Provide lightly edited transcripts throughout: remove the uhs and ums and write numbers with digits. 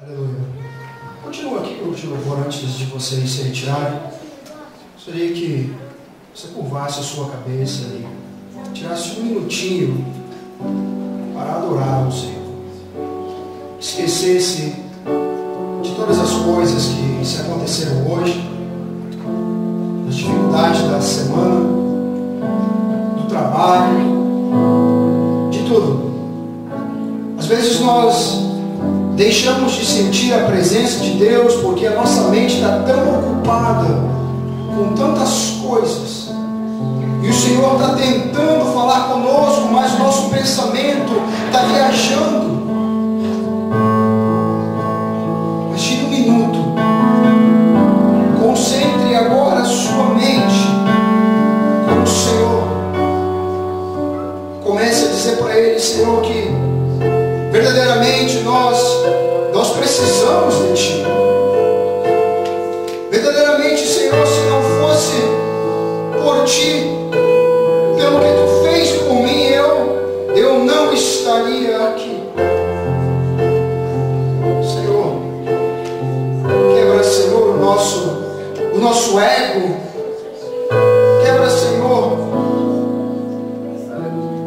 Aleluia. Continua aqui com o louvor antes de vocês se retirarem. Gostaria que você curvasse a sua cabeça e tirasse um minutinho para adorar ao Senhor. Esquecesse de todas as coisas que se aconteceram hoje, das dificuldades da semana, do trabalho, de tudo. Às vezes nós deixamos de sentir a presença de Deus porque a nossa mente está tão ocupada com tantas coisas. E o Senhor está tentando falar conosco, mas o nosso pensamento está viajando. Mas tire um minuto. Concentre agora a sua mente com o Senhor. Comece a dizer para Ele, Senhor, que verdadeiramente nós precisamos de Ti. Verdadeiramente, Senhor, se não fosse por Ti, pelo que Tu fez por mim, eu não estaria aqui. Senhor, quebra, Senhor, o nosso ego. Quebra, Senhor,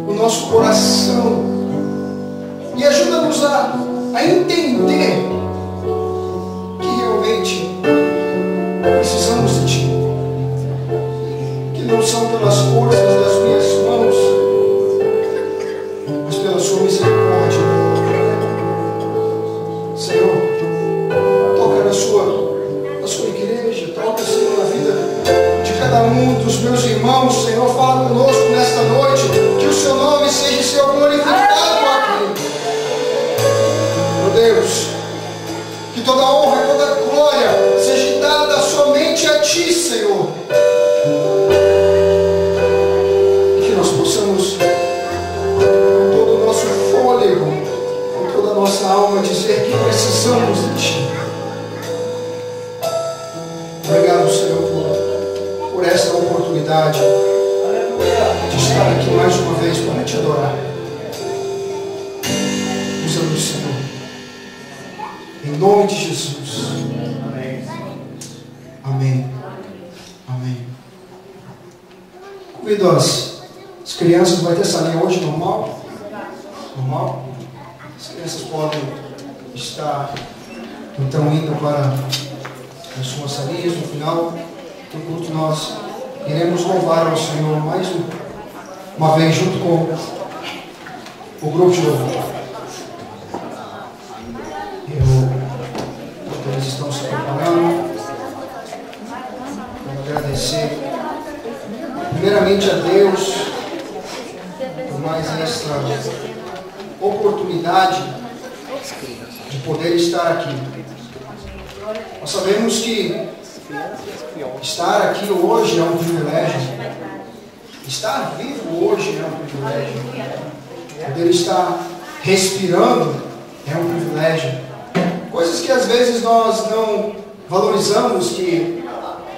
o nosso coração. E ajuda-nos a entender que realmente precisamos de Ti. Que não são pelas forças das minhas mãos, mas pela Sua misericórdia. Senhor, toca na sua igreja, toca, Senhor, na vida de cada um dos meus irmãos. Senhor, fala conosco nesta noite, que o Seu nome seja, Senhor, glorificado aqui. Deus, que toda honra e toda glória seja dada somente a Ti, Senhor. E que nós possamos, com todo o nosso fôlego, com toda a nossa alma, dizer que precisamos de Ti. Obrigado, Senhor, por esta oportunidade de estar aqui mais uma vez para Te adorar. Usa-nos, Senhor. Em nome de Jesus. Amém. Amém. Amém. Convido as crianças, vai ter salinha hoje normal? Normal? As crianças podem estar então indo para as suas salinhas. No final do culto nós iremos louvar ao Senhor mais uma vez junto com o grupo de louvor. Eles estão se preparando. Quero agradecer primeiramente a Deus por mais esta oportunidade de poder estar aqui. Nós sabemos que estar aqui hoje é um privilégio. Estar vivo hoje é um privilégio. Poder estar respirando é um privilégio. Coisas que às vezes nós não valorizamos,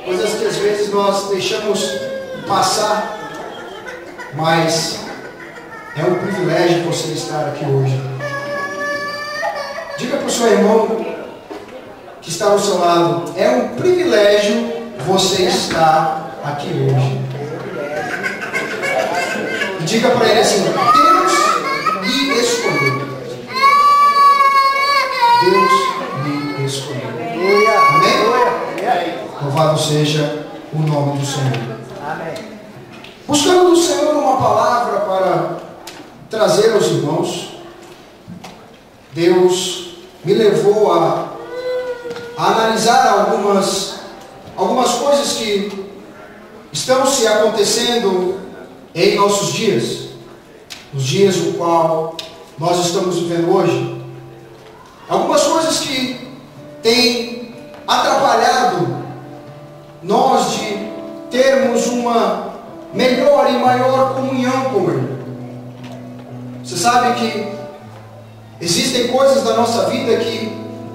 coisas que às vezes nós deixamos passar, mas é um privilégio você estar aqui hoje. Diga para o seu irmão que está ao seu lado, é um privilégio você estar aqui hoje. E diga para ele assim, Deus me escolheu. Deus me escolheu. Amém? Louvado seja o nome do Senhor. Amém. Buscando do Senhor uma palavra para trazer aos irmãos, Deus me levou a analisar algumas coisas que estão se acontecendo em nossos dias, nos dias no qual nós estamos vivendo hoje. Algumas coisas que têm atrapalhado nós de termos uma melhor e maior comunhão com Ele. Você sabe que existem coisas da nossa vida que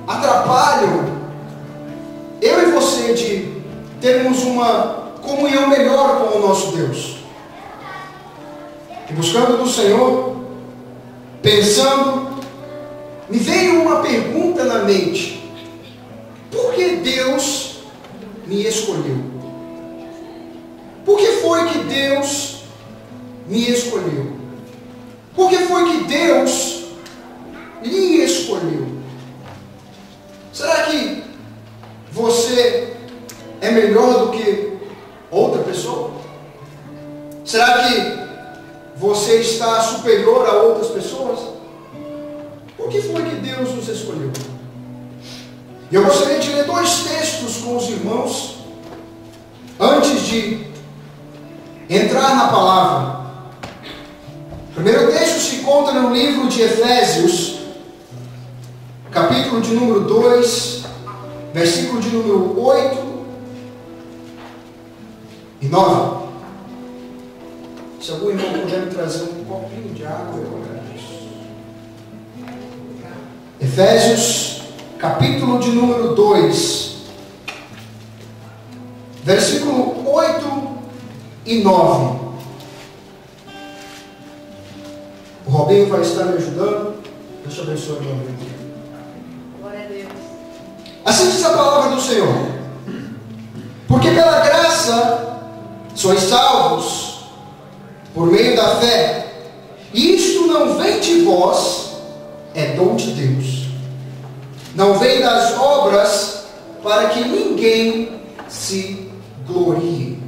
atrapalham eu e você de termos uma comunhão melhor com o nosso Deus. E buscando do Senhor, pensando me veio uma pergunta na mente: por que Deus me escolheu? Por que foi que Deus me escolheu? Por que foi que Deus lhe escolheu? Será que você é melhor do que outra pessoa? Será que você está superior a outras pessoas? Por que foi que Deus nos escolheu? E eu gostaria de ler 2 textos com os irmãos antes de entrar na palavra. O primeiro texto se encontra no livro de Efésios, capítulo de número 2, versículo de número 8 e 9. Se algum irmão puder me trazer um copinho de água, eu agradeço. Efésios, capítulo de número 2, versículo 8 e 9. O Robinho vai estar me ajudando. Deus te abençoe, meu amigo. Glória a Deus. Assim diz a palavra do Senhor: porque pela graça sois salvos por meio da fé, e isto não vem de vós, é dom de Deus, não vem das obras, para que ninguém se glorie.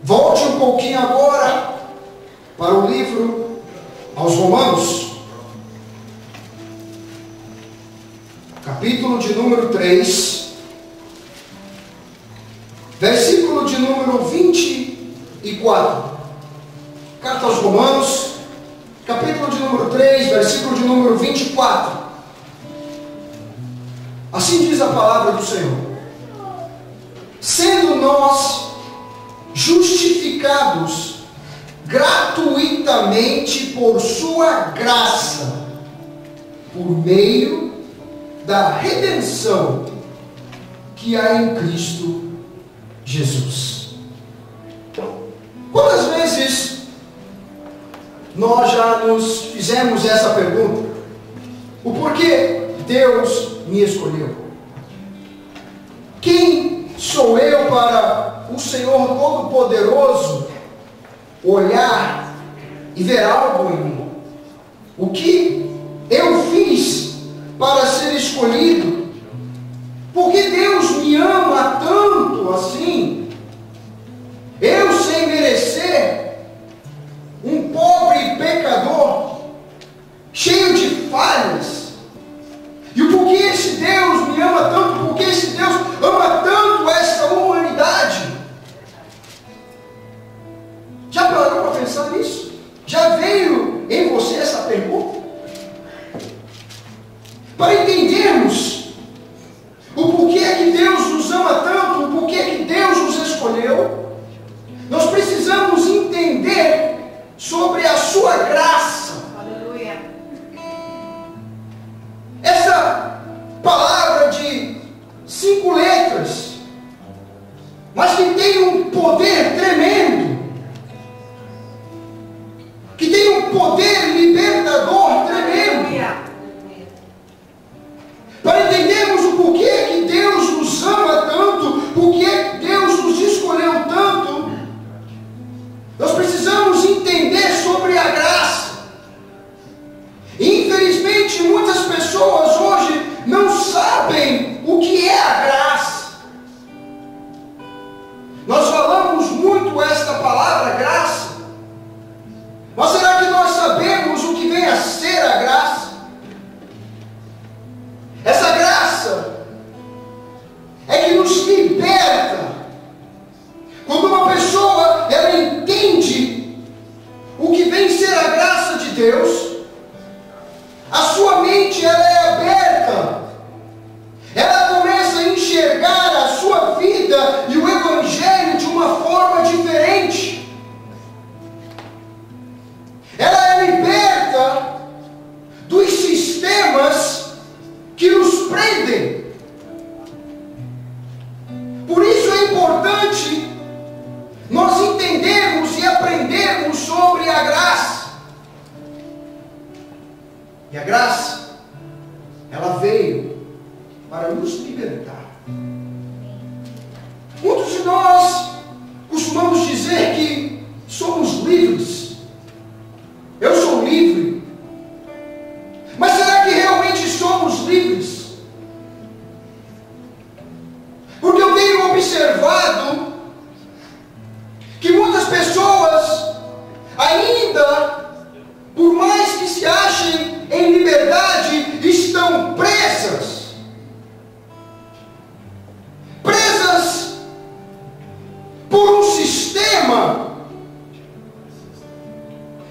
Volte um pouquinho agora para o livro aos Romanos, capítulo de número 3, versículo de número 24. Carta aos Romanos, capítulo de número 3, versículo de número 24. Assim diz a palavra do Senhor: sendo nós justificados gratuitamente por sua graça, por meio da redenção que há em Cristo Jesus. Quantas vezes nós já nos fizemos essa pergunta? O porquê Deus me escolheu? Quem sou eu para o Senhor Todo-Poderoso olhar e ver algo em mim? O que eu fiz para ser escolhido? Por que Deus me ama tanto assim? Eu, sem merecer, um pobre pecador, cheio de falhas. E o porquê esse Deus me ama tanto? Porque esse Deus ama tanto essa humanidade? Já parou para pensar nisso? Já veio em você essa pergunta? Para entendermos o porquê que Deus nos ama tanto, o porquê que Deus nos escolheu, nós precisamos entender sobre a sua graça. Aleluia. Essa palavra de 5 letras, mas que tem um poder tremendo, que tem um poder libertador tremendo. Aleluia. Para entendermos o porquê que Deus nos ama tanto, porquê Deus nos escolheu tanto, nós precisamos entender sobre a graça. Infelizmente, muitas pessoas hoje não sabem o que é a graça. Nós falamos muito esta palavra graça, mas será que nós sabemos o que vem a ser a graça? Essa graça é que nos liberta. Quando uma pessoa ela entende o que vem ser a graça de Deus, a sua mente ela é aberta. Ela começa a enxergar a sua vida e o Evangelho de uma forma diferente. Ela é liberta dos sistemas que nos prendem. Por isso é importante nós entendermos e aprendermos sobre a graça. E a graça ela veio para nos libertar. Muitos de nós costumamos dizer que somos livres. Eu sou livre. Mas será que realmente somos livres? Porque eu tenho observado que muitas pessoas ainda, por mais que se achem em liberdade, estão presas. Presas por um sistema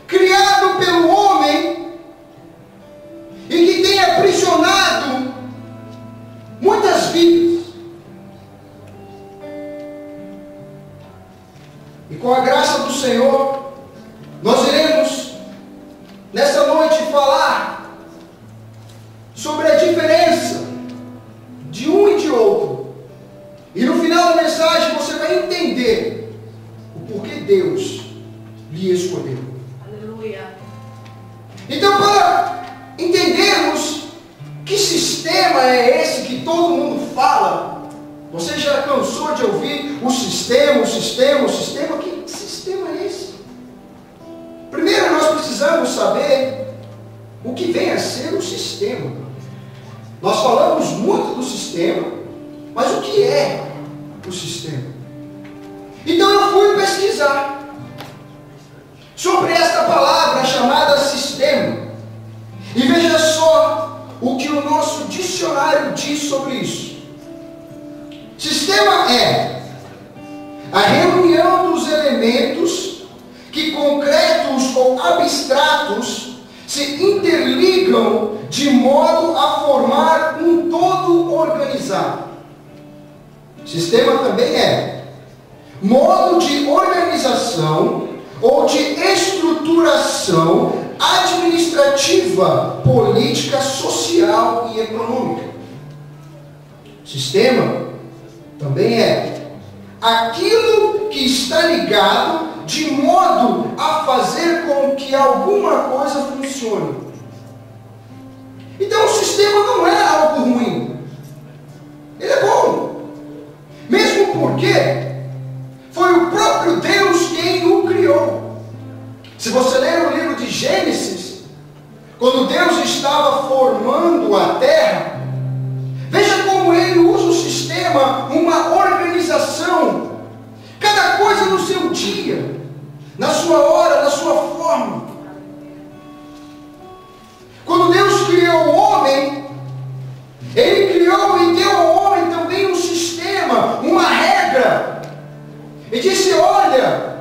criado pelo homem e que tem aprisionado muitas vidas. E com a graça do Senhor, nós iremos nessa noite falar sobre a diferença de um e de outro. E no final da mensagem você vai entender o porquê Deus lhe escolheu. Aleluia. Então, para entendermos que sistema é esse que todo mundo fala, você já cansou de ouvir o sistema, o sistema, o sistema? Que sistema é esse? Primeiro nós precisamos saber o que vem a ser o sistema. Nós falamos muito do sistema, mas o que é o sistema? Então eu fui pesquisar sobre esta palavra chamada sistema. E veja só o que o nosso dicionário diz sobre isso. Sistema é a reunião dos elementos que, concretos ou abstratos, se interligam de modo a formar um todo organizado. Sistema também é modo de organização ou de estruturação administrativa, política, social e econômica. Sistema também é aquilo que está ligado de modo a fazer com que alguma coisa funcione. Então o sistema não é algo ruim. Ele é bom. Mesmo porque foi o próprio Deus quem o criou. Se você ler o livro de Gênesis, quando Deus estava formando a terra, veja como ele usa o sistema, uma organização, cada coisa no seu dia, na sua hora, na sua forma. Quando Deus criou o homem, Ele criou e deu ao homem também um sistema, uma regra, e disse: olha,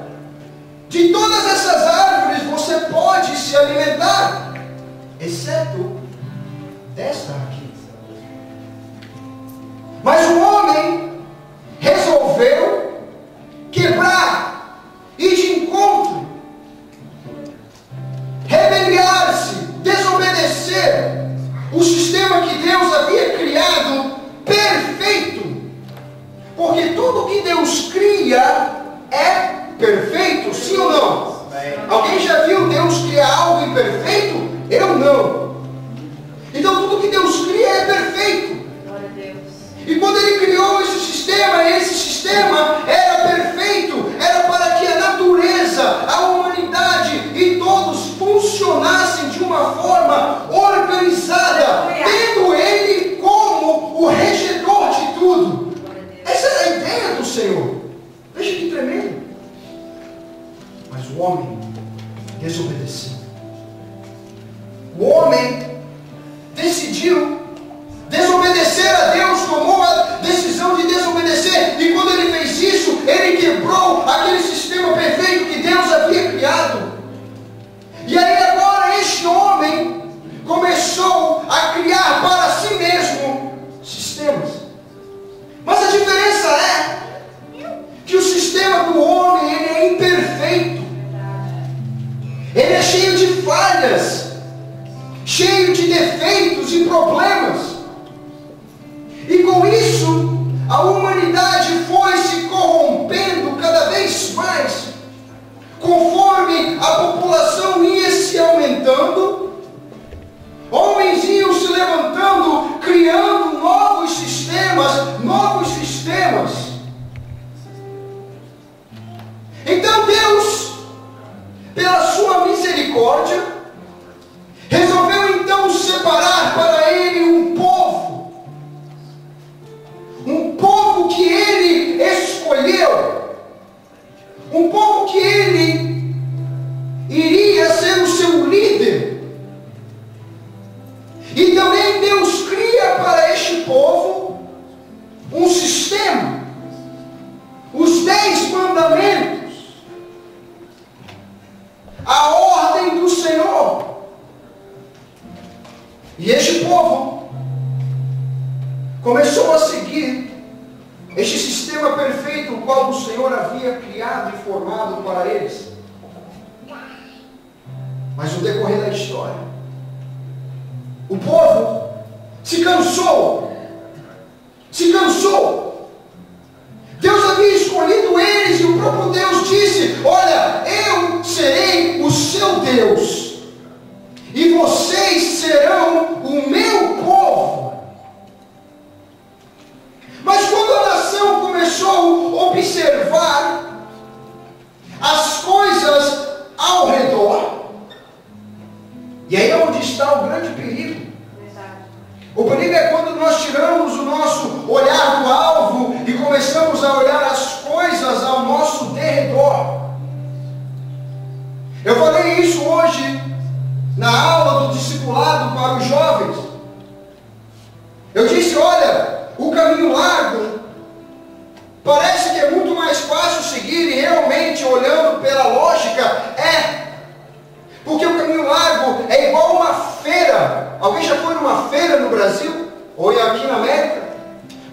de todas essas árvores você pode se alimentar, exceto desta aqui. Mas o homem resolveu quebrar, ir de encontro, rebeliar-se, desobedecer o sistema que Deus havia criado perfeito. Porque tudo que Deus cria é perfeito, sim ou não? Alguém já viu Deus criar algo imperfeito? Eu não. Então tudo que Deus cria é perfeito. Glória a Deus. E quando Ele criou esse sistema era perfeito, era para que a natureza, a humanidade e todos funcionassem de uma forma organizada, tendo Ele como o regedor de tudo. Essa era a ideia do Senhor. Veja que tremendo. Mas o homem desobedeceu. O homem decidiu desobedecer a Deus, tomou a decisão de desobedecer, e quando ele fez isso, ele quebrou aquele sistema perfeito que Deus havia criado. E aí agora este homem começou a criar para si mesmo sistemas. Mas a diferença é que o sistema do homem, ele é imperfeito, ele é cheio de falhas, cheio de defeitos e problemas. E com isso, a humanidade foi se corrompendo cada vez mais, conforme a população ia se aumentando, homens iam se levantando novos sistemas. Então Deus, pela sua misericórdia, resolveu então separar para ele um povo que ele escolheu, um povo que ele iria ser o seu líder. E também Deus cria para este povo um sistema, os 10 mandamentos, a ordem do Senhor. E este povo começou a seguir este sistema perfeito, o qual o Senhor havia criado e formado para eles. Mas no decorrer da história, o povo se cansou. Deus havia escolhido eles e o próprio Deus disse: olha, eu serei o seu Deus e vocês serão o meu povo. Mas quando a nação começou a observar as coisas ao redor, e aí é onde está o grande perigo. O perigo é quando nós tiramos o nosso olhar do alvo e começamos a olhar as coisas ao nosso derredor. Eu falei isso hoje na aula do discipulado para os jovens. Eu disse: olha, o caminho largo parece que é muito mais fácil seguir, e realmente, olhando pela lógica, porque o caminho largo é igual uma feira. Alguém já foi numa feira no Brasil? Ou aqui na América?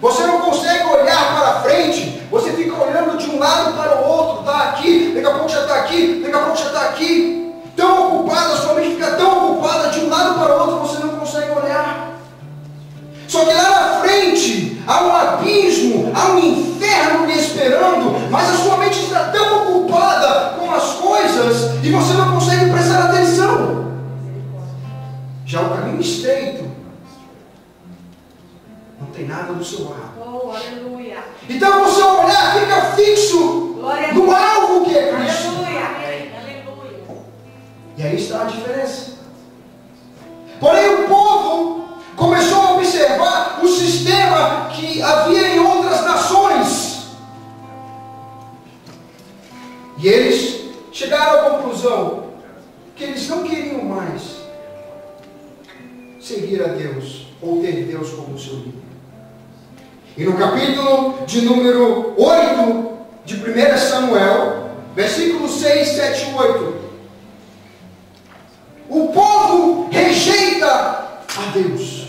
Você não consegue olhar para frente. Você fica olhando de um lado para o outro. Está aqui, daqui a pouco já está aqui, daqui a pouco já está aqui. Tão ocupada, sua mente fica tão ocupada de um lado para o outro, você não consegue olhar. Só que lá na frente há um abismo, há um inferno lhe esperando, mas a sua mente está tão ocupada com as coisas e você não consegue prestar atenção. Já o caminho estreito não tem nada do seu lado. Oh, aleluia. Então você olhar, fica fixo no alvo que é Cristo. Aleluia. E aí está a diferença. Porém o povo começou a observar o sistema que havia em outras nações. E eles chegaram à conclusão que eles não queriam mais seguir a Deus ou ter Deus como seu líder. E no capítulo de número 8 de 1 Samuel, versículos 6, 7 e 8, o povo rejeita a Deus.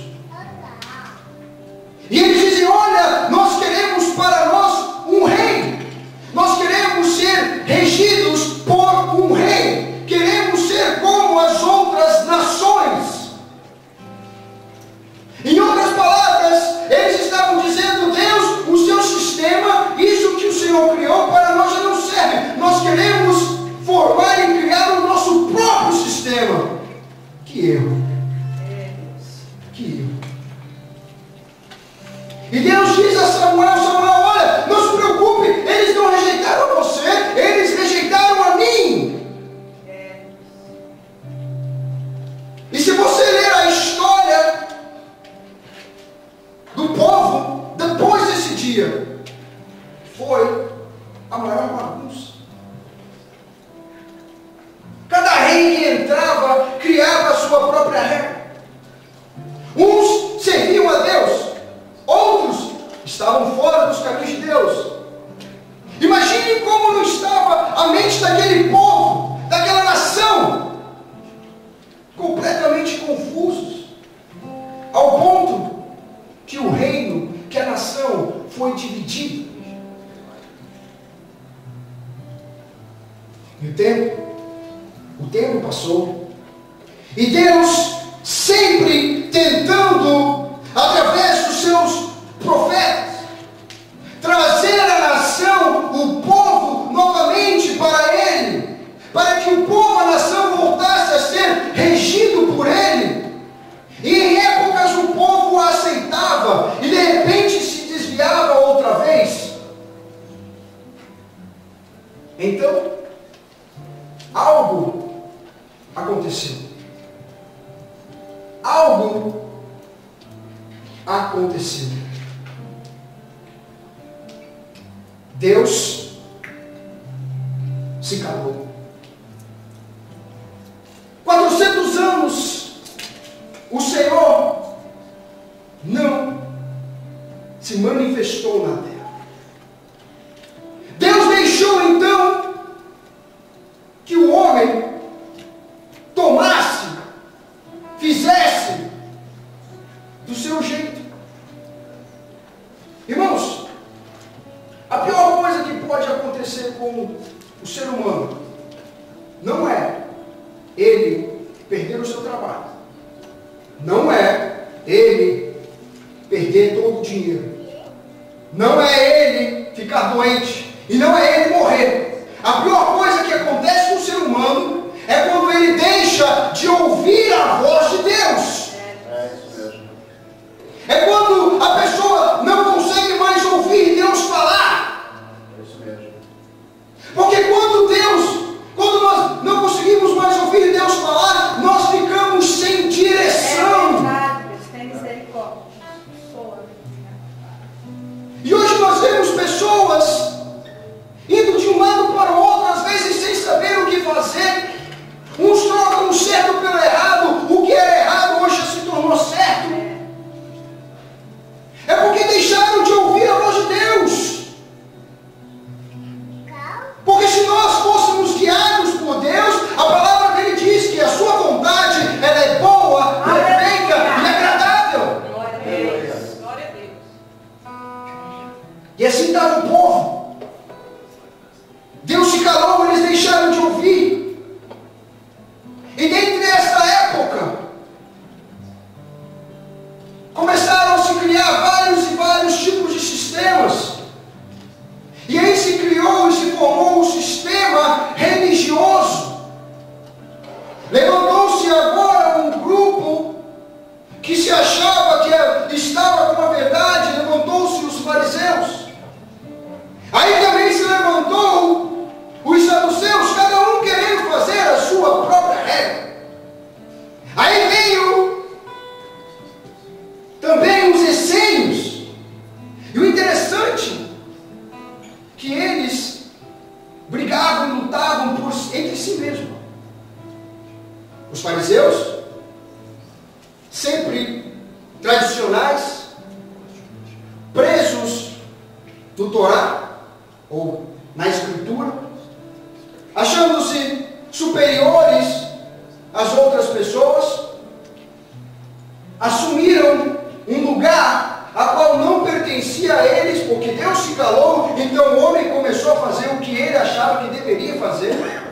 E eles dizem: olha, nós queremos para nós um rei. Nós queremos ser regidos por um rei. Queremos ser como as outras nações. Em outras palavras, eles estavam dizendo: Deus, o seu sistema, isso que o Senhor criou para nós já não serve. Nós queremos formar e criar o nosso próprio sistema. Que erro. Que erro. E Deus diz a Samuel: Samuel, olha, não se preocupe, eles não rejeitaram você, eles rejeitaram a mim. E se você ler a história do povo, depois desse dia, foi a maior bagunça. Cada rei que entrava, criava a sua própria regra. Uns serviam a Deus, outros estavam fora dos caminhos de Deus. Imagine como não estava a mente daquele povo, daquela nação, completamente confusos, ao ponto que o reino, que a nação foi dividida. E o tempo passou, e Deus, sempre tentando, através dos seus profetas, trazer a nação, o povo, novamente para Ele, para que o povo, a nação, voltasse a ser regido por Ele. E em épocas o povo aceitava, e de algo aconteceu. Deus se calou. 400 anos o Senhor não se manifestou na terra. Deus deixou então que o homem tomasse, fizesse do seu jeito. Irmãos, a pior coisa que pode acontecer com o ser humano não é ele perder o seu trabalho, não é ele perder todo o dinheiro, não é ele ficar doente e não é ele morrer. A pior coisa que acontece com o ser humano é quando ele deixa de ouvir a voz de Deus. É quando a pessoa não consegue mais ouvir Deus falar. Porque quando nós não conseguimos mais ouvir Deus falar, nós ficamos sem direção. Deus tem misericórdia. E hoje nós vemos pessoas indo de um lado para o outro, às vezes sem saber o que fazer. Uns trocam o certo pelo errado, o que era errado hoje se tornou certo. É porque deixaram de ouvir a voz de Deus. Porque se nós fôssemos guiados por Deus, a palavra dele diz que a sua vontade ela é boa, perfeita e agradável. Glória a Deus. Glória a Deus. E assim estava o povo. Deus se calou, eles deixaram de ouvir. E dentro dessa época, começaram a se criar vários e vários tipos de sistemas. E aí se criou e se formou um sistema religioso. Levantou-se agora um grupo que se achava que estava com a verdade. Levantou-se os fariseus. Aí também se levantou os saduceus, cada um querendo fazer a sua própria regra. Aí veio também os essênios. E o interessante que eles brigavam e lutavam entre si mesmos. Os fariseus, sempre tradicionais, presos no Torá ou na Escritura, achando-se superiores às outras pessoas, assumiram um lugar a qual não pertencia a eles, porque Deus se calou, então o homem começou a fazer o que ele achava que deveria fazer.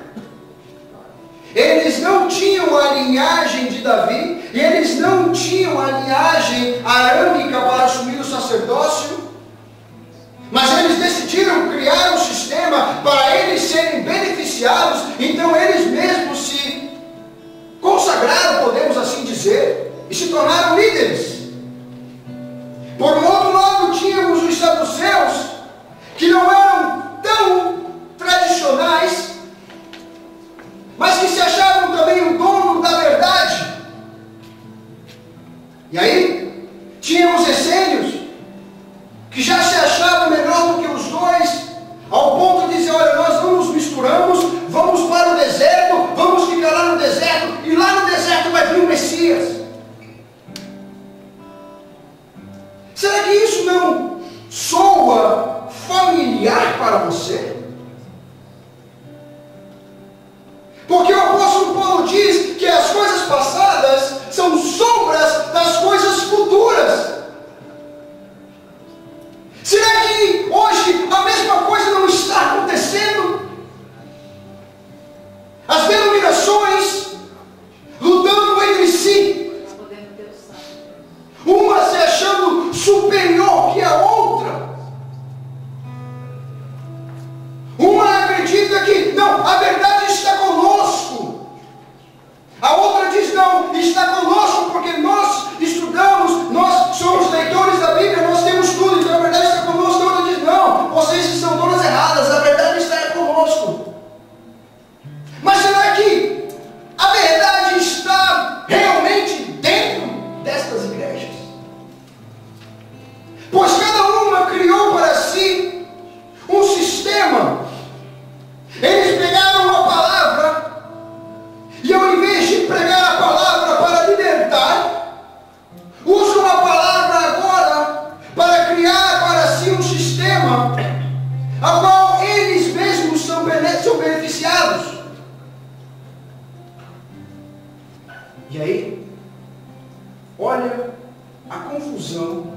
Eles não tinham a linhagem de Davi, e eles não tinham a linhagem arâmica para assumir o sacerdócio, mas eles decidiram criar um sistema para eles serem beneficiados, então eles mesmos se consagraram, podemos assim dizer, e se tornaram líderes. Por um outro lado, tínhamos os saduceus, que não eram tão tradicionais, mas que se achavam também o dono da verdade. E aí, tínhamos os essênios, que já se achavam melhor do que os dois, ao ponto de dizer, olha, nós não nos misturamos, vamos para o deserto, vamos ficar lá no deserto, e lá no deserto vai vir o Messias. Será que isso não soa familiar para você? Porque o apóstolo Paulo diz que as coisas passadas são sombras das coisas futuras. Será que hoje a mesma coisa não está acontecendo? As denominações lutando entre si, uma se achando superior que a outra. E aí, olha a confusão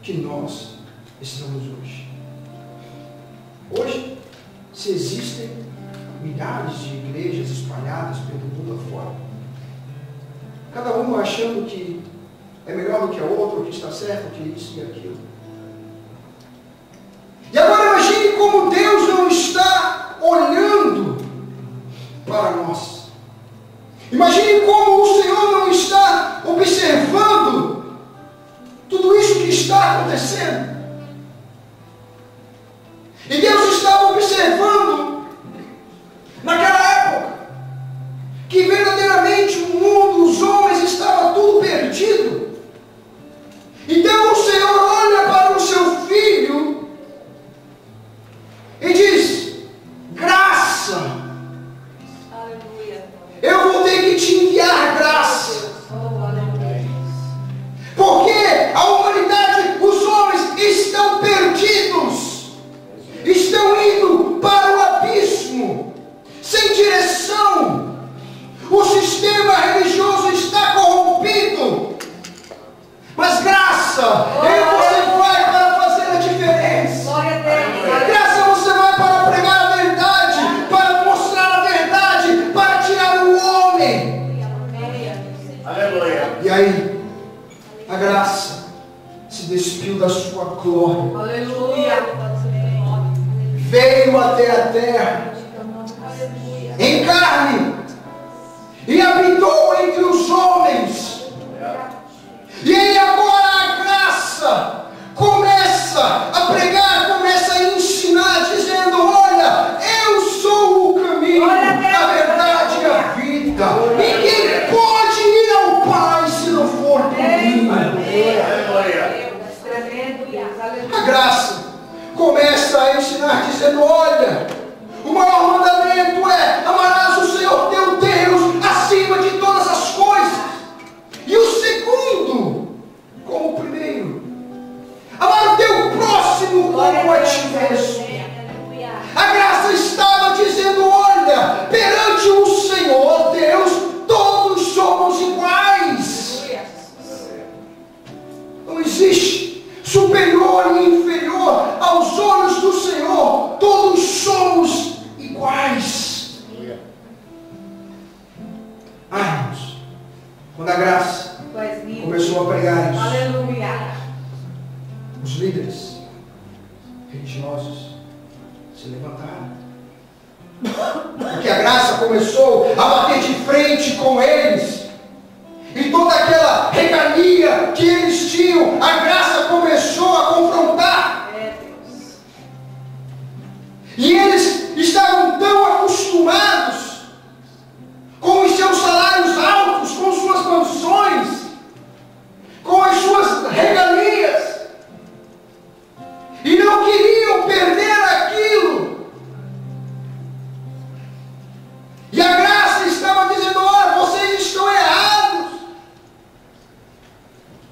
que nós estamos hoje. Hoje, se existem milhares de igrejas espalhadas pelo mundo afora, cada uma achando que é melhor do que a outra, que está certo, que isso e aquilo. E agora imagine como Deus não está olhando para nós. Imagine como o Senhor não está observando tudo isso que está acontecendo. E Deus estava observando naquela época que verdadeiramente o mundo, os homens, estava tudo perdido. Então o Senhor olha para o seu filho e diz: graça. Aleluia. Eu vou ter que te enviar graça. Oh, aleluia. Porque a humanidade, os homens estão perdidos. Estão indo para o abismo, sem direção. O sistema religioso está corrompido. Mas graça, você vai para fazer a diferença. Glória a Deus. Graça, você vai para pregar a verdade, para mostrar a verdade, para tirar o homem. Aleluia. E aí, a graça se despiu da sua glória, Aleluia. veio até a terra em carne e habitou entre os homens. E aí agora a graça começa a pregar, começa a ensinar, dizendo: olha, eu sou o caminho, a verdade e a vida. Ninguém pode ir ao Pai se não for por mim. A graça começa a ensinar, dizendo: olha, o maior mandamento é: amarás o Senhor teu Deus acima de todas as coisas. E o segundo, como o primeiro, amar o teu próximo como a ti mesmo. A graça estava dizendo: olha, perante o Senhor Deus, todos somos iguais. Não existe superior e inferior aos olhos do Senhor. Todos somos iguais. Irmãos, quando a graça começou a pregar isso, Aleluia. os líderes religiosos se levantaram. Porque a graça começou a bater de frente com eles. E toda aquela regalia que eles tinham, a graça começou a confrontar. E eles estavam tão acostumados com os seus salários altos, com suas mansões, com as suas regalias, e não queriam perder aquilo. E a graça estava dizendo: olha, vocês estão errados.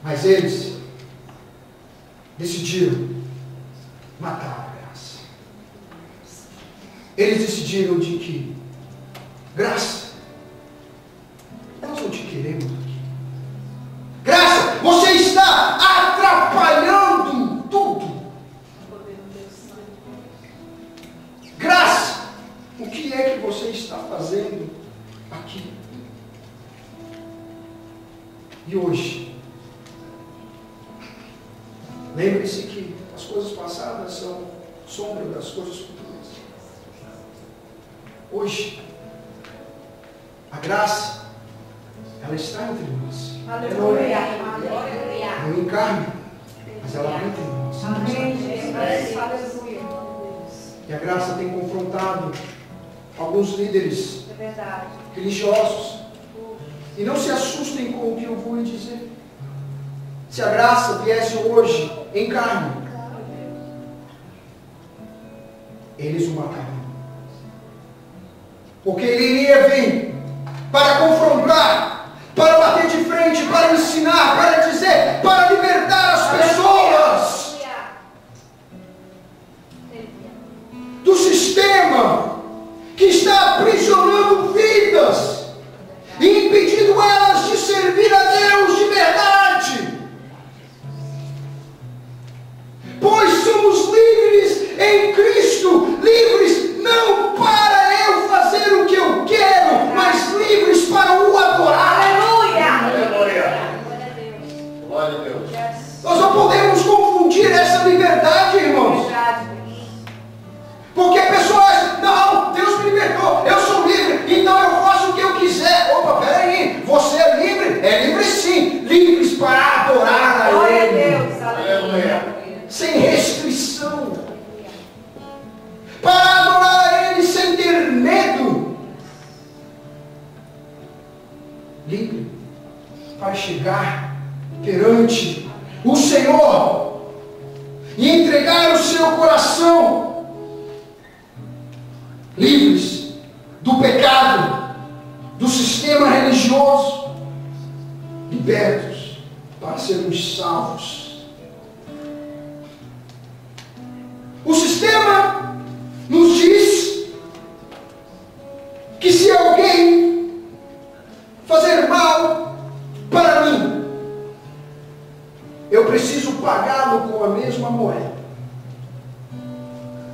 Mas eles decidiram matar a graça. Eles decidiram de que: graça, nós não te queremos aqui. Graça, você está atrapalhando tudo. Graça, o que é que você está fazendo aqui? E hoje, lembre-se que as coisas passadas são sombra das coisas futuras. Hoje, a graça, ela está entre nós. Aleluia. Não em carne, mas ela está entre nós. Aleluia. E a graça tem confrontado alguns líderes É verdade. religiosos. E não se assustem com o que eu vou lhe dizer. Se a graça viesse hoje em carne, eles o matariam. Porque ele iria vir para confrontar, para bater de frente, para ensinar, para dizer, para libertar as pessoas do sistema que está aprisionando vidas e impedindo elas de Glória a Deus. Nós não podemos confundir essa liberdade, irmãos. Porque a pessoa acha, não, Deus me libertou, eu sou livre, então eu faço o que eu quiser. Opa, peraí, você é livre? É livre sim, livres para adorar a Glória a Ele. Deus. Aleluia. Sem restrição. Para adorar a Ele sem ter medo. Livre para chegar perante o Senhor e entregar o seu coração. Livres do pecado, do sistema religioso, libertos para sermos salvos. O sistema nos diz que se alguém fazer mal para mim, eu preciso pagá-lo com a mesma moeda.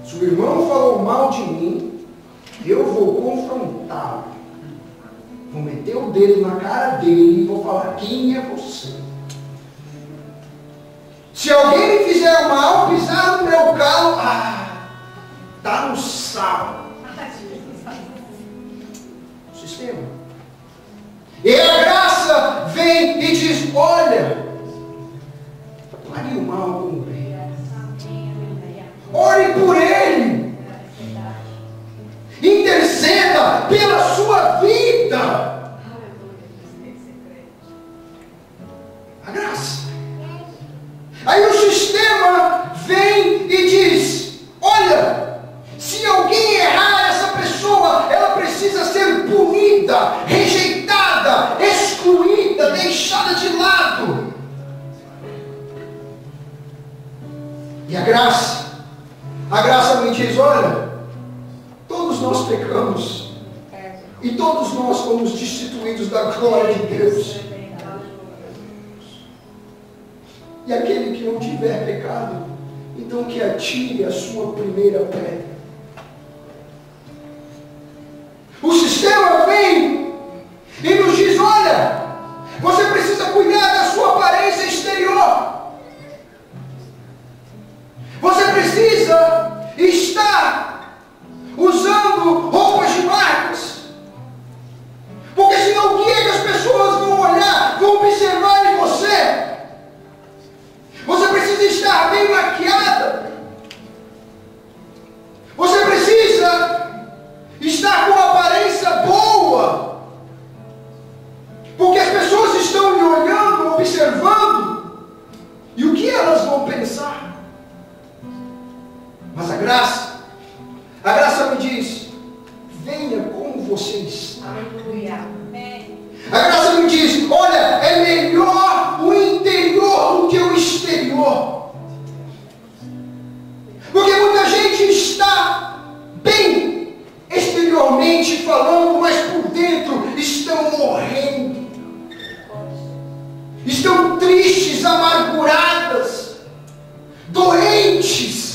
Se o irmão falou mal de mim, eu vou confrontá-lo. Vou meter o dedo na cara dele e vou falar: quem é você? Se alguém me fizer mal, pisar no meu calo, está no sal. O sistema. E a graça vem e diz: olha, pague o mal com o bem. Ore por ele. Interceda pela sua vida. A graça. Aí o sistema vem e diz: olha, se alguém errar, essa pessoa, ela precisa ser punida, rejeitada, excluída, deixada de lado. E a graça me diz: olha, todos nós pecamos e todos nós fomos destituídos da glória de Deus. E aquele que não tiver pecado, então que atire a sua primeira pedra. O sistema vem e nos diz: olha, você precisa cuidar da sua aparência exterior. Você precisa estar usando roupas de marcas. Porque senão o que é que as pessoas vão olhar, vão observar em você? Você precisa estar bem maquiada. Você precisa estar com uma aparência boa. Porque as pessoas estão lhe olhando, observando. E o que elas vão pensar? Mas a graça me diz: venha como você está. Aleluia. A graça me diz: olha, é melhor o interior do que o exterior. Porque muita gente está bem exteriormente falando, mas por dentro estão morrendo. Estão tristes, amarguradas, doentes.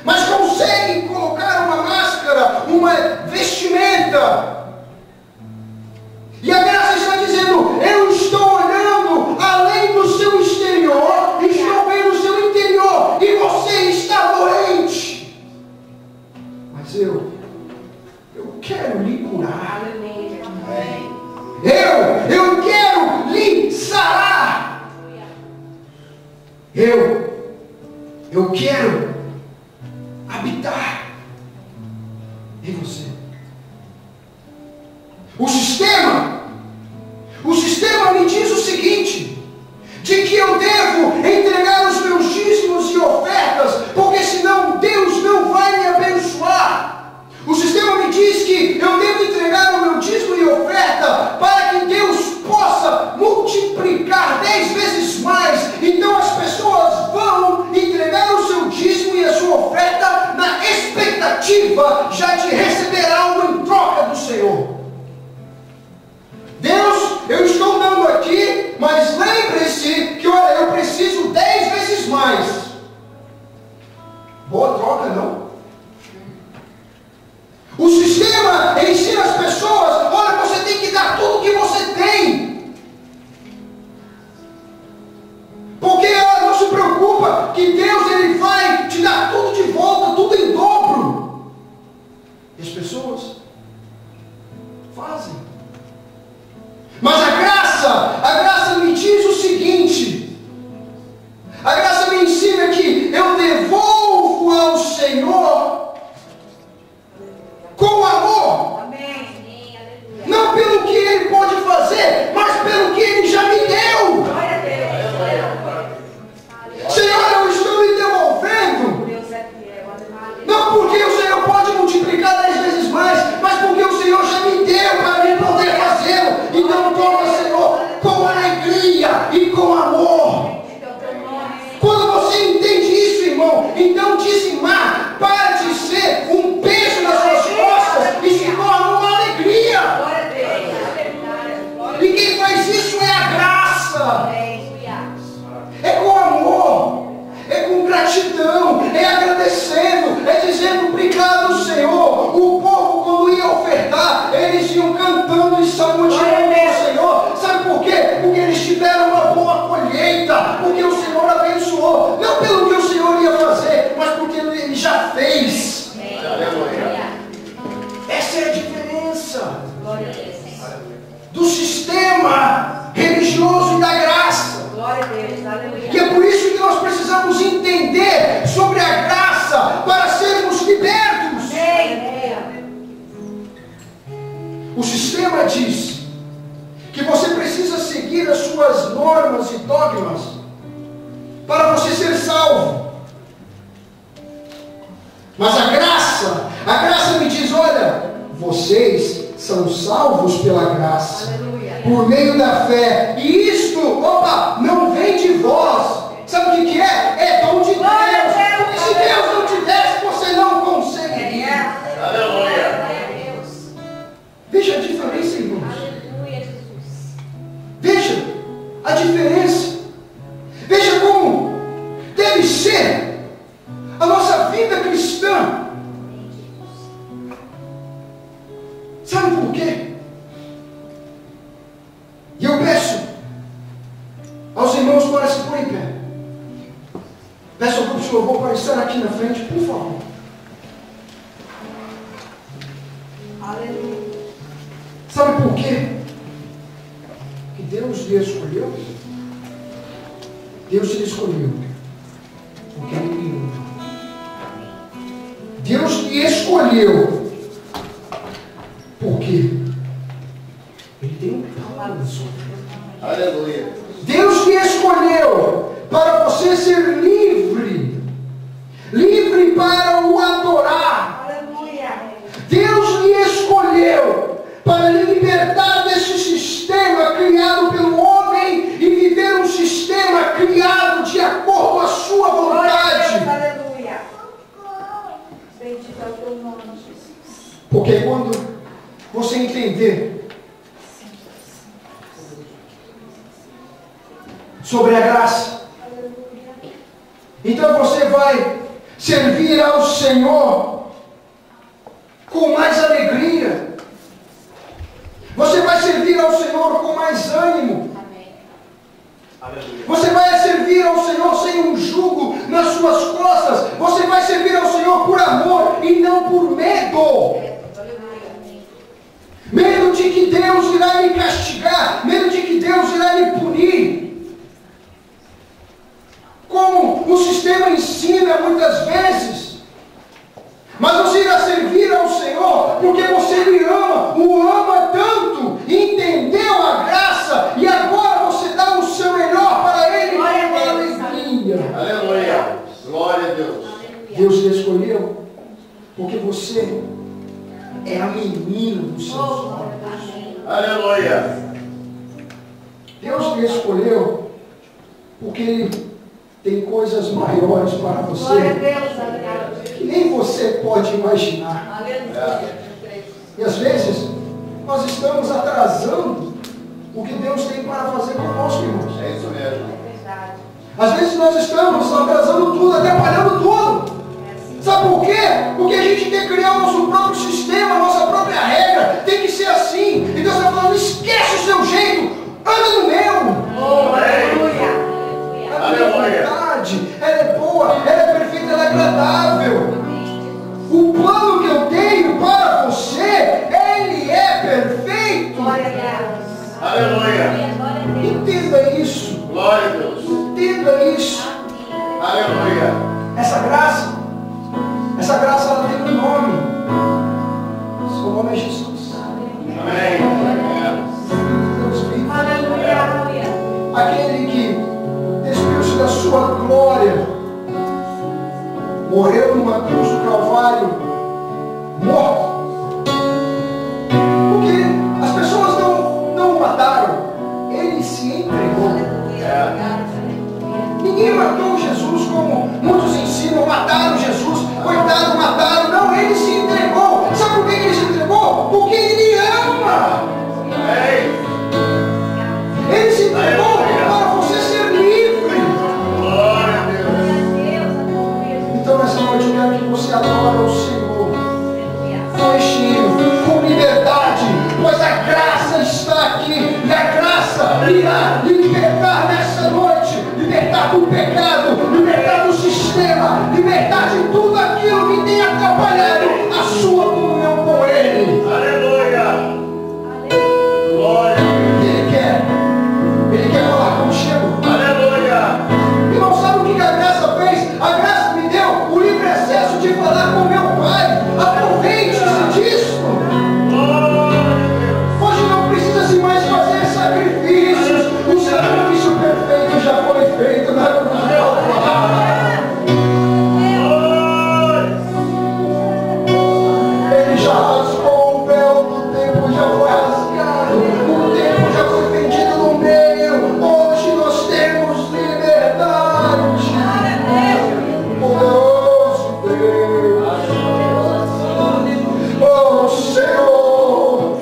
Mas conseguem colocar uma máscara, uma vestimenta. E a graça está dizendo: eu estou olhando além do seu exterior, estou vendo o seu interior, e você está doente. Mas eu quero lhe curar. Eu quero lhe sarar. Eu quero habitar em você. O sistema me diz o seguinte: de que eu devo entregar os meus dízimos e ofertas, porque senão Deus não vai me abençoar. O sistema me diz que eu devo entregar o meu dízimo e oferta para que Deus possa multiplicar 10 vezes mais. Então as pessoas vão entregar o seu dízimo e a sua oferta na expectativa já de receber algo em troca do Senhor. Deus, eu estou dando aqui, mas que Deus ele vai te dar tudo de volta, tudo em dobro. E as pessoas fazem. Mas a graça me diz o seguinte: a graça me ensina que eu devolvo ao Senhor com amor. Amém. Não pelo que Ele pode fazer, mas pelo que Ele já me deu. Glória a Deus. Senhor, eu estou lhe devolvendo. Deus é fiel. Aleluia. Não porque o Senhor pode multiplicar 10 vezes mais, mas porque o Senhor já me deu para mim poder fazê-lo. Então toma, Senhor, com alegria e com amor. Quando você entende isso, irmão, então dizimar para de ser um peso nas suas costas e se torna uma alegria. Glória a Deus. E quem faz isso é a graça. Aleluia. É com amor, é com gratidão, é agradecendo, é dizendo obrigado, Senhor. O povo, quando ia ofertar, eles iam cantando e salmodiando ao Senhor. Sabe por quê? Porque eles tiveram uma boa colheita, porque o Senhor abençoou, não pelo que o Senhor ia fazer, mas porque Ele já fez. Essa é a diferença Glória a Deus. do sistema religioso e da graça. Glória a Deus. Aleluia. E é por isso que nós precisamos entender sobre a graça para sermos libertos. Amém. O sistema diz que você precisa seguir as suas normas e dogmas para você ser salvo. Mas a graça me diz, olha, vocês são salvos pela graça, Aleluia. por meio da fé. E isto, não vem de vós. Sabe o que é? É dom de Deus. Porque se Deus não te desse, você não conseguiria. Aleluia. Veja a diferença, irmãos. Aleluia, Jesus. Veja a diferença. Veja como deve ser a nossa vida cristã. Sabe por quê? E eu peço aos irmãos para se pôr em pé. Peço ao grupo de louvor para estar aqui na frente, por favor. Aleluia. Sabe por quê? Que Deus lhe escolheu? Deus lhe escolheu porque Ele lhe ama. Deus lhe escolheu porque Ele tem um plano na sua vida. Aleluia. Deus lhe escolheu para você ser livre, livre para o adorar. Aleluia. Deus lhe escolheu para lhe libertar desse sistema criado pelo homem e viver um sistema criado de acordo com a sua Glória a Deus. vontade. Aleluia. Bendito é o teu nome, Jesus. Porque quando você entender sobre a graça, então você vai servir ao Senhor com mais alegria. Você vai servir ao Senhor com mais ânimo. Aleluia. Você vai servir ao Senhor sem um jugo nas suas costas. Você vai servir ao Senhor por amor e não por medo. Medo de que Deus irá lhe castigar. Medo de que Deus irá lhe punir. Como o sistema ensina muitas vezes. Mas você irá servir ao Senhor porque você lhe ama, o ama tanto, entendeu a graça e agora você dá o seu melhor para Ele com Glória a Deus. alegria. Aleluia. Glória a Deus. Deus lhe escolheu porque você é a menina dos seus olhos. Aleluia. Deus lhe escolheu porque Ele tem coisas maiores para Glória a você Deus. Aleluia. que nem você pode imaginar. Aleluia. E às vezes nós estamos atrasando o que Deus tem para fazer conosco, irmãos. É isso mesmo. Verdade. Às vezes nós estamos atrasando tudo, atrapalhando tudo. Sabe por quê? Porque a gente quer criar o nosso próprio sistema, a nossa própria regra. Tem que ser assim. E Deus está falando, esquece o seu jeito, anda no meu. Oh, aleluia. A minha vontade, ela é boa. sua glória, morreu numa cruz do Calvário, morto. Porque as pessoas não o mataram, ele se entregou. Ninguém matou Jesus como muitos ensinam, mataram Jesus, coitado, mataram. Não, ele se entregou. Sabe por que ele se entregou? Porque ele ama. Ele se entregou para você ser livre. Então nessa noite eu quero que você adore o Senhor com estilo, com liberdade, pois a graça está aqui e a graça irá lhe libertar nessa noite, libertar do pecado, libertar do sistema, libertar de tudo aquilo que tem atrapalhado a sua comunhão com Ele. Aleluia. Glória. Ele quer falar contigo. Aleluia. Irmão, sabe o que a graça fez? A graça me deu o livre acesso de falar com meu Pai. Aproveite-se disso. Hoje não precisa-se mais fazer sacrifícios. O sacrifício perfeito já foi feito na cruz do Calvário. Ele já rasgou o véu do templo, já foi rasgado. O templo já foi vendido no meio. Hoje nós temos liberdade. Poderoso Deus. Oh Senhor.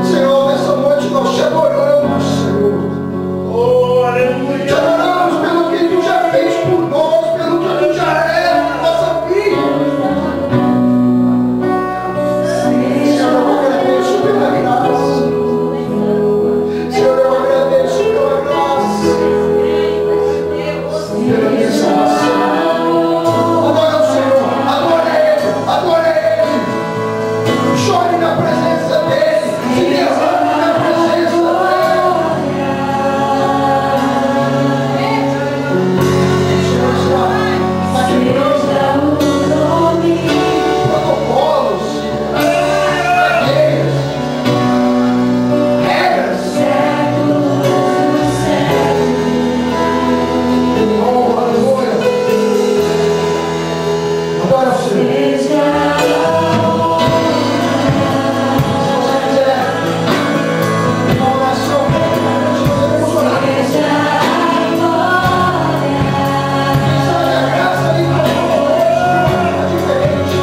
Senhor, nessa noite nós te adoramos, Senhor. Oh, aleluia. Te adoramos pelo que tu já fez por nós, pelo que tu já é na nossa vida. Senhor, eu agradeço pela graça. Senhor, eu agradeço pela graça, pela minha salvação. Adora o Senhor, adora Ele. Chore na presença dEle, se derrame na presença dEle. O Senhor está quebrando protocolos, regras. Oh, aleluia. Adora o Senhor. Se você quiser uma oração, nós podemos orar. Sabe, a graça ali na sua noite é diferente.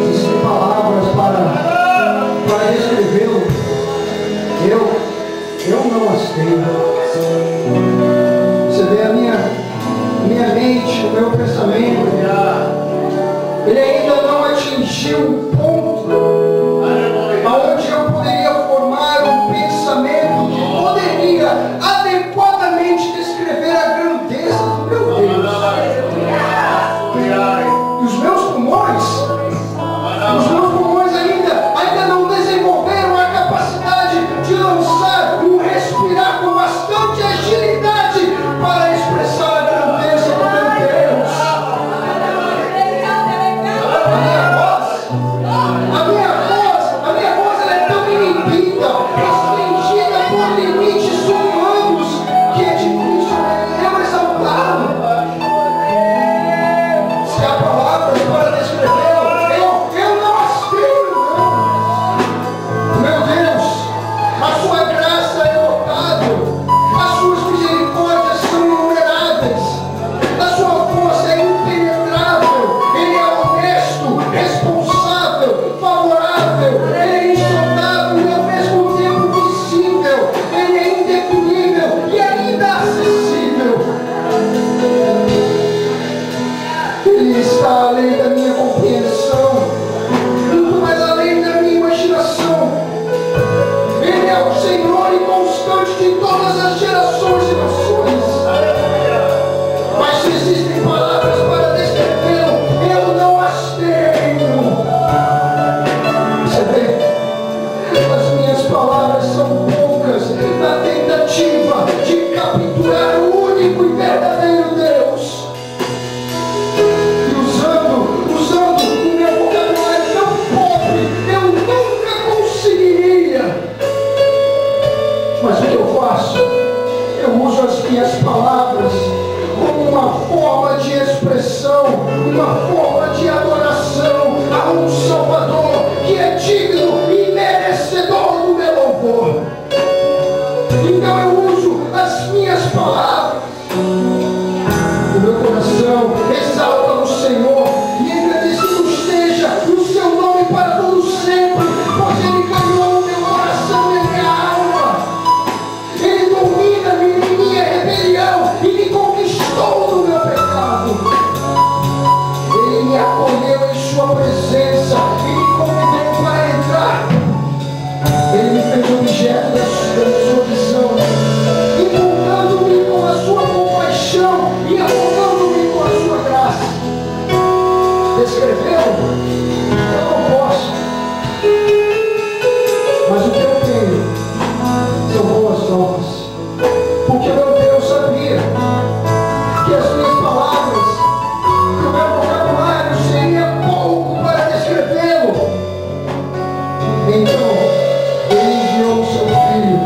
Existem palavras para descrevê-lo. Eu não as tenho. Você vê a minha mente, o meu pensamento, ele ainda não atingiu um ponto onde eu poderia formar um pensamento que poderia adequadamente descrever a grandeza do meu Deus. E os meus pulmões ainda não desenvolveram a capacidade de lançar um respirar com bastante agilidade todas as gerações e nações. Mas se existem palavras para descrevê-lo, eu não as tenho. Você vê? As minhas palavras são poucas na tentativa de capturar o único e verdadeiro Deus. E usando o meu vocabulário tão pobre, eu nunca conseguiria. Mas o que eu faço? Eu uso as minhas palavras como uma forma de expressão, uma forma de adoração a um Salvador que é digno e merecedor do meu louvor. Então eu uso as minhas palavras. O meu coração exalta no Senhor e engrandecido esteja o seu nome para todo sempre, pois Ele ganhou o meu coração e a minha alma. Ele domina-me em minha rebelião e me conquistou do meu pecado. Ele me acolheu em sua presença e me convidou para entrar. Ele me fez objeto da sua visão, envolvendo-me com a sua compaixão e apontando-me com a sua graça. Descreveu? Eu não posso. Mas o que eu tenho são boas novas. Porque o meu Deus sabia que as minhas palavras, que o meu vocabulário seria pouco para descrevê-lo. Então, Ele enviou o seu Filho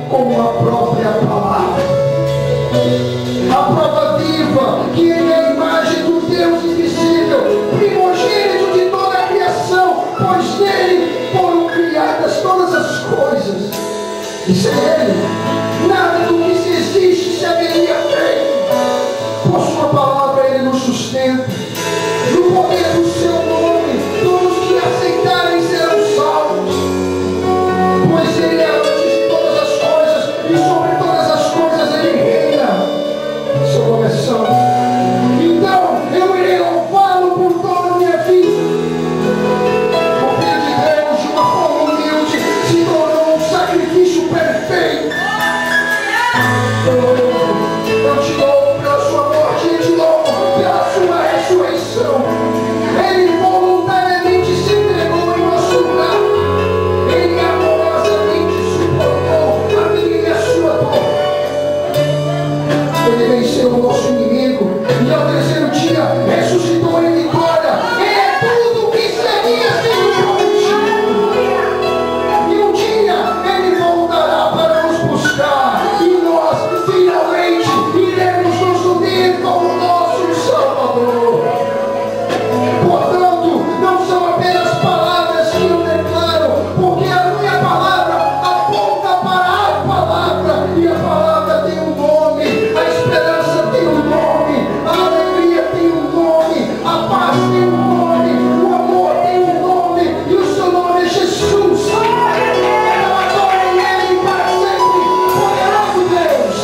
como a própria palavra, a prova viva que Ele é a imagem do Deus invisível, primogênito de toda a criação, pois nele foram criadas todas as coisas. E sem Ele, nada do que se existe se haveria feito. Por sua palavra Ele nos sustenta. No poder do seu nome, todos que aceitarem serão salvos. Pois Ele é antes de todas as coisas e sobre todas as coisas Ele reina. Seu nome é santo. Então eu irei louvá-lo por toda a minha vida. O Filho de Deus, de uma forma humilde, se tornou um sacrifício perfeito. Eu te louvo pela sua morte e te louvo pela sua ressurreição. Ele voluntariamente se entregou em nosso lugar. Ele amorosamente suportou a minha e a sua dor. Ele venceu o nosso inimigo e ao terceiro dia ressuscitou em vitória. É tudo o que seria sendo prometido. E um dia Ele voltará para nos buscar e nós finalmente iremos nos unir como nosso Salvador. Portanto, não são apenas palavras que eu declaro, porque a minha palavra aponta para a palavra, e a palavra tem um nome, a esperança tem um nome, a alegria tem um nome, a paz tem um nome, o amor tem um nome, e o seu nome é Jesus. Eu adoro Ele para sempre, poderoso Deus.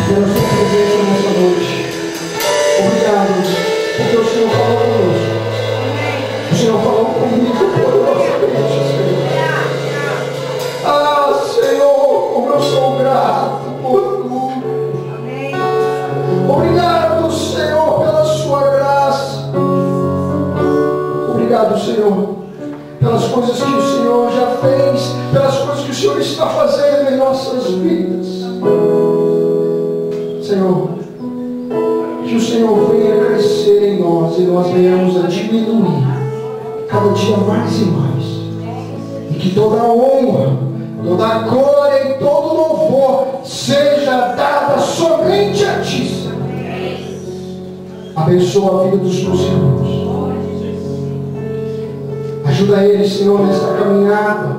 Pela sua presença nessa noite. Obrigado, porque o Senhor falou conosco. O Senhor falou comigo poderosamente, Senhor. Ah, Senhor, como eu sou grato por tudo. Obrigado, Senhor, pela sua graça. Obrigado, Senhor, pelas coisas que o Senhor já fez, pelas coisas que o Senhor está fazendo em nossas vidas. Senhor, que o Senhor venha crescer em nós e nós venhamos a diminuir cada dia mais e mais. E que toda a honra, toda a glória e todo o louvor seja dada somente a Ti, Senhor. Abençoa a vida dos teus irmãos. Ajuda eles, Senhor, nesta caminhada.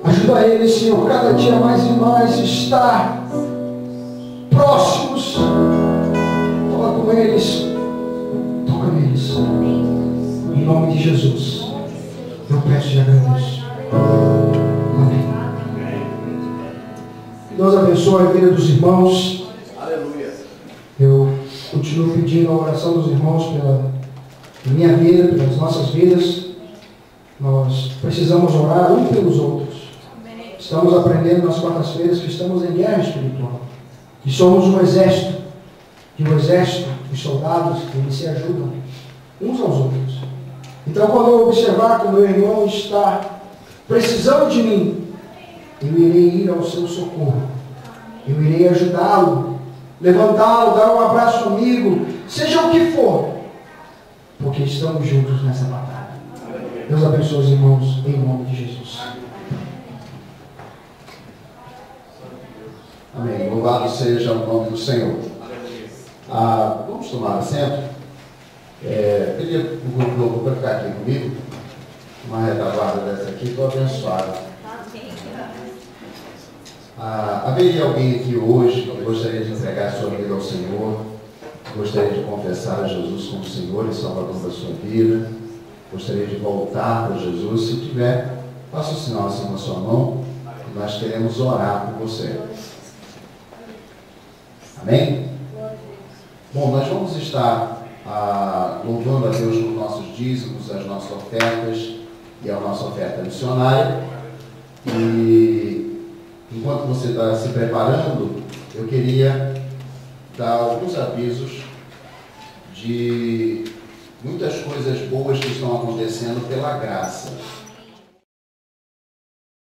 Ajuda eles, Senhor, cada dia mais e mais estar próximos. Fala com eles. Toca neles. Em nome de Jesus. Eu peço e agradeço. Amém. Deus abençoe a vida dos irmãos. Aleluia. Eu continuo pedindo a oração dos irmãos pela minha vida, pelas nossas vidas. Nós precisamos orar um pelos outros. Estamos aprendendo nas quartas-feiras que estamos em guerra espiritual. Que somos um exército. E o exército, os soldados, eles se ajudam uns aos outros. Então, quando eu observar que o meu irmão está precisando de mim, eu irei ir ao seu socorro. Eu irei ajudá-lo, levantá-lo, dar um abraço comigo, seja o que for, porque estamos juntos nessa batalha. Deus abençoe os irmãos, em nome de Jesus. Amém. Louvado seja o nome do Senhor. Vamos tomar assento. Queria o grupo novo para ficar aqui comigo. Uma retaguarda dessa aqui, estou abençoado. Haveria alguém aqui hoje que gostaria de entregar sua vida ao Senhor, gostaria de confessar a Jesus como Senhor e Salvador da sua vida, gostaria de voltar para Jesus? Se tiver, faça o sinal assim na sua mão, e nós queremos orar por você. Amém? Bom, nós vamos estar louvando a Deus nos nossos dízimos, as nossas ofertas e a nossa oferta missionária. E enquanto você está se preparando, eu queria dar alguns avisos de muitas coisas boas que estão acontecendo pela graça.